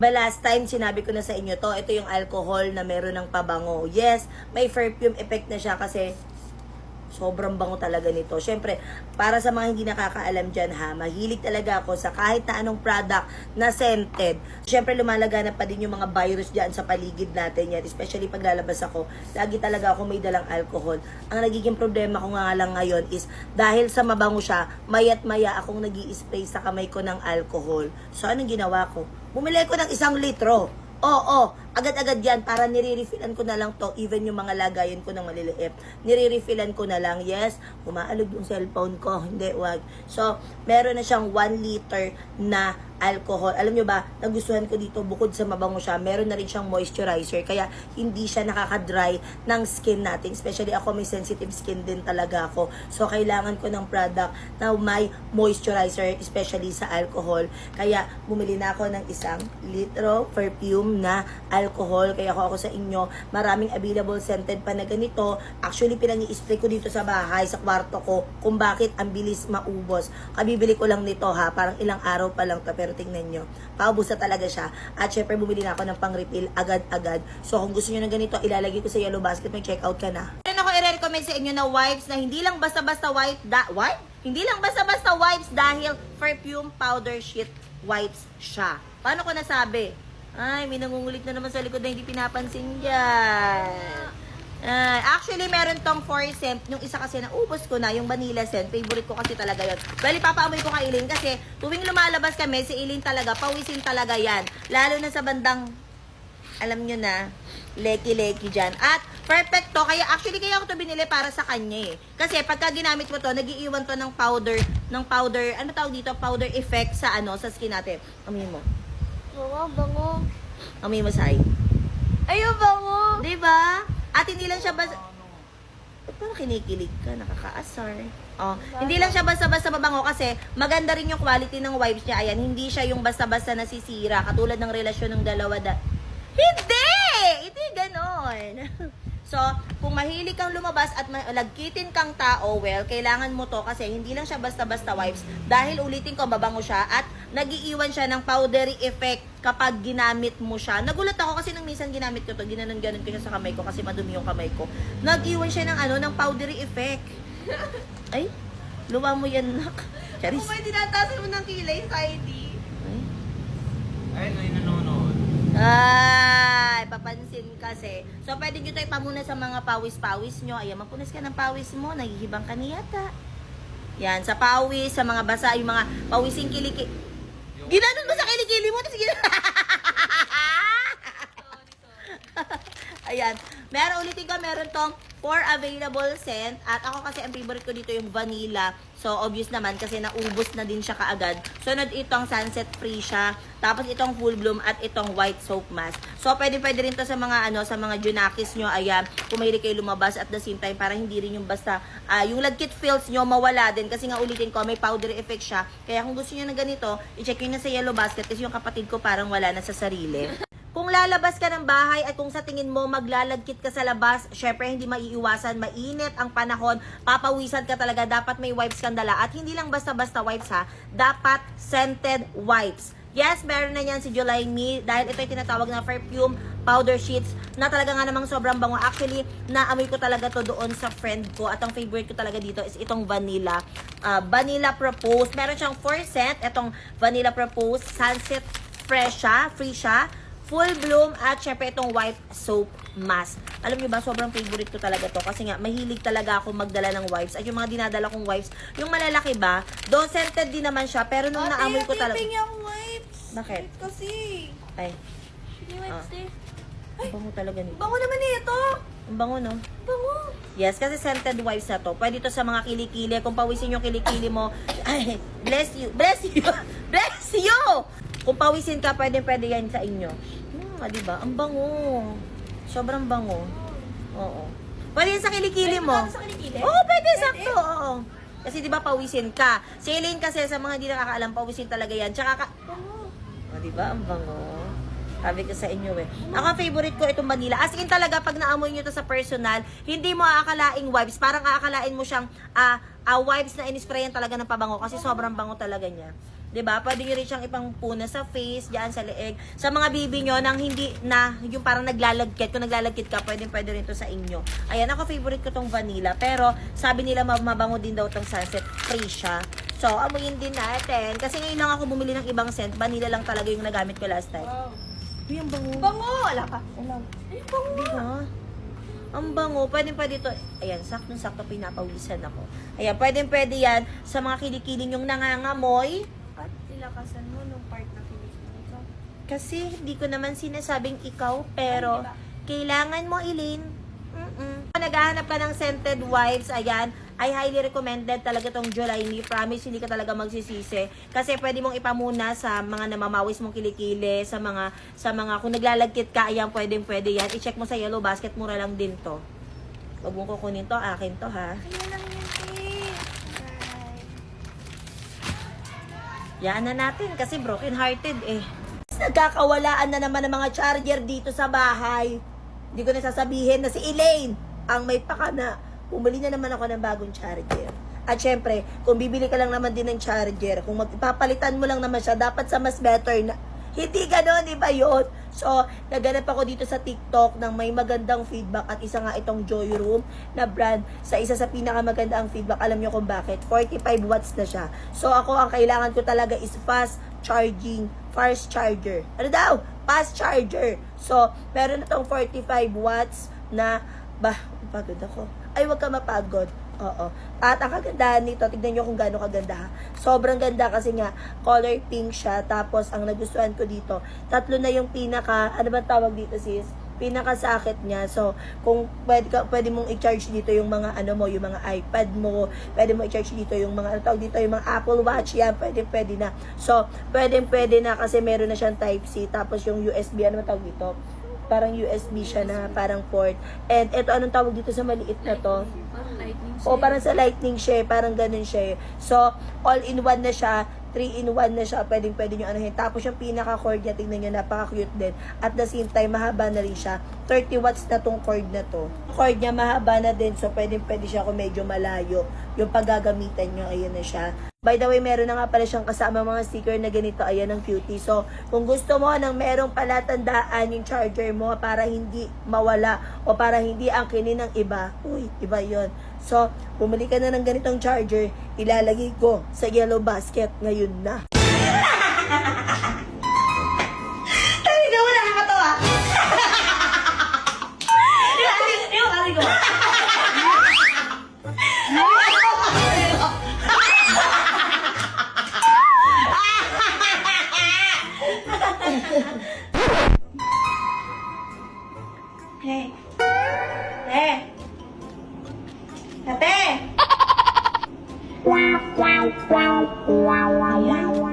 Last time, sinabi ko na sa inyo to, ito yung alcohol na meron ng pabango. Yes, may perfume effect na siya kasi sobrang bango talaga nito. Siyempre, para sa mga hindi nakakaalam dyan ha, mahilig talaga ako sa kahit na anong product na scented. Siyempre, lumalaganap pa din yung mga virus dyan sa paligid natin yan. Especially pag lalabas ako, lagi talaga ako may dalang alcohol. Ang nagiging problema ko nga lang ngayon is, dahil sa mabango siya, mayat maya akong nag-i-spray sa kamay ko ng alcohol. So, anong ginawa ko? Bumili ko ng 1 litro. Oo, agad-agad yan para nire-refillan ko na lang to, even yung mga lagayan ko ng maliliit. Nire-refillan ko na lang. Yes, umaalog yung cellphone ko. Hindi, wag. So, meron na siyang 1 liter na alcohol. Alam nyo ba, nagustuhan ko dito, bukod sa mabango siya, meron na rin siyang moisturizer. Kaya, hindi siya nakaka-dry ng skin natin. Especially ako, may sensitive skin din talaga ako. So, kailangan ko ng product na may moisturizer, especially sa alcohol. Kaya, bumili na ako ng 1 litro perfume na alcohol. Kaya ako sa inyo, maraming available scented pa na ganito. Actually, pinang-i-spray ko dito sa bahay, sa kwarto ko, kung bakit ang bilis maubos. Kabibili ko lang nito ha, parang ilang araw pa lang to, pero tingnan nyo, paubos na talaga siya. At syempre, bumili na ako ng pang-refill agad-agad. So, kung gusto nyo ng ganito, ilalagay ko sa yellow basket, may check out ka na. Meron ako i-recommend sa inyo na wipes na hindi lang basta-basta Hindi lang basta-basta wipes dahil perfume powder sheet wipes siya. Paano ko nasabi? Ay, may nangungulit na naman sa likod na hindi pinapansin dyan. Actually, meron tong 4 scent. Yung isa kasi naubos ko na, yung vanilla scent. Favorite ko kasi talaga yun. Bali, papaamoy ko kay Eileen kasi tuwing lumalabas kami, si Eileen talaga, pawisin talaga yan. Lalo na sa bandang, alam nyo na, leki-leki dyan. At perfect to. Kaya actually, kaya ako to binili para sa kanya eh. Kasi pagka ginamit mo to, nag-iiwan to ng powder, ano tawag dito? Powder effect sa sa skin natin. Amoyin mo. Oo, bango. Amoyin mo, Sai. Ayun, bango. Diba? At hindi lang siya basta... Parang kinikilig ka, nakakaasar. Oh, hindi lang siya basta-basta mabango kasi maganda rin yung quality ng wipes niya. Ayan, hindi siya yung basta-basta nasisira. Katulad ng relasyon ng dalawa Hindi! Ito yung ganon. So, kung mahilig kang lumabas at lagkitin kang tao, well, kailangan mo to kasi hindi lang siya basta-basta wipes. Dahil ulitin ko, mabango siya at nagiiwan siya ng powdery effect kapag ginamit mo siya. Nagulat ako kasi nung minsan ginamit ko to, ginanon-ganon ko siya sa kamay ko kasi madumi yung kamay ko. Nagiiwan siya ng powdery effect. Ay, luwa mo yan, nak. Charis. Kung may tinatasan mo ng kilay, Heidi. Ay, may nanonood. Ay, papansin kasi. So, pwede nyo tayo pamuna sa mga pawis-pawis nyo. Ayan, mapunas ka ng pawis mo. Nahihibang ka niyata. Yan, sa pawis, sa mga basa, yung mga pawising kiliki. Ginanon mo sa kilikili mo. Tapos Ayan. Ulitin ko, meron tong 4 available scent. At ako kasi, ang favorite ko dito yung vanilla. So, obvious naman kasi naubos na din siya kaagad. Sunod itong sunset free siya. Tapos itong full bloom at itong white soap mask. So, pwede rin to sa mga sa mga junakis nyo. Ayan, kung mahilig kayo lumabas at the same time, para hindi rin yung basta, yung lagkit feels nyo mawala din. Kasi nga ulitin ko, may powdery effect siya. Kaya kung gusto nyo na ganito, i-check nyo na sa yellow basket kasi yung kapatid ko parang wala na sa sarili. Kung lalabas ka ng bahay at kung sa tingin mo maglalagkit ka sa labas, syempre hindi maiiwasan, mainit ang panahon, papawisan ka talaga, dapat may wipes kang dala. At hindi lang basta-basta wipes ha, dapat scented wipes. Yes, meron na yan si July Me dahil ito yung tinatawag na perfume powder sheets na talaga nga namang sobrang bango. Actually, naamoy ko talaga to doon sa friend ko at ang favorite ko talaga dito is itong vanilla. Vanilla Propose. Meron siyang 4 scent. Itong Vanilla Propose, Sunset Fresh siya, free siya, Full Bloom, at syempre itong white soap mask. Alam niyo ba, sobrang favorite ko talaga to kasi nga mahilig talaga ako magdala ng wipes. At yung mga dinadala kong wipes, yung malalaki ba, though scented din naman siya, pero nung naamoy ko talaga... yung wipes. Bakit? Kasi. Ay, Yung wipes eh. ang bango talaga nito. Bango naman ito. Ang bango, no? Bango. Yes, kasi scented wipes na to. Pwede to sa mga kilikili. Kung pawisin yung kilikili mo, ay, bless you, bless you, bless you! Kung pawisin ka, pwede yan sa inyo. Diba? Ang bango. Sobrang bango. Oo. Pwede yan sa kilikili mo. Pwede sa kilikili? Oo, pwede, sakto. Oo. Kasi diba pawisin ka. Si Elaine kasi, sa mga hindi nakakaalam, pawisin talaga yan. Tsaka Bango. diba? Ang bango. Sabi ko sa inyo eh. Ako, favorite ko itong vanilla. As in talaga, pag naamoy nyo to sa personal, hindi mo aakalaing wipes. Parang aakalain mo siyang wipes na inisprayan talaga ng pabango. Kasi sobrang bango talaga niya. 'Di ba? Pwede nyo rin siyang ipangpuna sa face, diyan sa leeg. Sa mga bibi nyo, nang hindi na, yung parang naglalagkit. Kung naglalagkit ka, pwede rin to sa inyo. Ayan, ako favorite ko tong vanilla. Pero, sabi nila mabango din daw tong sunset. Free siya. So, amuyin din natin. Kasi ngayon lang ako bumili ng ibang scent. Vanilla lang talaga yung nagamit ko last time. Wow. Uy, ang bango. Bango! Wala ka. Wala. Ay, bango. Diba? Ang bango. Pwede ito. Ayan, saktong-sakto pinapawisan ako. Ayan, pwede yan sa mga kilikiling yung nangangamoy. At tilakasan mo nung part na kinikita ito. Kasi hindi ko naman sinasabing ikaw, pero Ay, diba? kailangan mo, Eileen. Kung naghahanap ka ng scented wipes, ayan, ay highly recommended talaga tong July Me. Promise, hindi ka talaga magsisisi. Kasi pwede mong ipamuna sa mga namamawis mong kilikili, sa mga kung naglalagkit ka, ayan, pwede yan. I-check mo sa Yellow Basket, mura lang din to. Huwag mong kukunin to, akin to, ha. Kaya lang yun, eh. Right. Yan na natin, kasi broken hearted, eh. Nagkakawalaan na naman ng mga charger dito sa bahay. Hindi ko na sasabihin na si Elaine ang may pakana. Bumili na naman ako ng bagong charger. At syempre, kung bibili ka lang naman din ng charger, kung magpapalitan mo lang naman siya, dapat sa mas better na. Hindi ganon, iba yun. So, naganap ako dito sa TikTok ng may magandang feedback at isa nga itong Joy Room na brand sa isa sa pinakamaganda ang feedback. Alam nyo kung bakit? 45 watts na siya. So, ako ang kailangan ko talaga is fast charging, fast charger. Ano daw? Fast charger. So, meron na tong 45 watts na, pagod ako. Ay, wag ka mapagod. Oo. At ang kagandahan nito, tignan nyo kung gaano kaganda ha. Sobrang ganda kasi nga, color pink siya. Tapos, ang nagustuhan ko dito, tatlo na yung pinaka, ano ba tawag dito sis? Pinakasakit niya. So, kung pwede mong i-charge dito yung mga ano mo, yung mga iPad mo, pwede mo i-charge dito yung mga ano tawag dito, yung mga Apple Watch yan, pwede na. So, pwede na kasi meron na siyang Type-C, tapos yung USB, ano ba tawag dito? Parang USB siya na parang port. And ito, anong tawag dito sa maliit na to? Parang lightning O, parang sa lightning siya, parang ganun siya. So, all-in-one na siya, 3-in-1 na siya, pwede nyo anuhin. Tapos yung pinaka-cord niya, tingnan nyo, napaka-cute din. At the same time, mahaba na rin siya. 30 watts na tong cord na to. Cord niya mahaba na din, so pwede siya kung medyo malayo. Yung paggagamitan nyo, ayan na siya. By the way, meron na nga pala siyang kasama mga sticker na ganito, ayan ang cutie. So, kung gusto mo ng merong palatandaan yung charger mo para hindi mawala o para hindi angkinin ng iba, uy, iba yon. So, bumili ka na ng ganitong charger, ilalagay ko sa Yellow Basket ngayon na. Ay, ikaw mo nakakatawa. Yung kari ko. Hey. Hey. Ate. Ayan.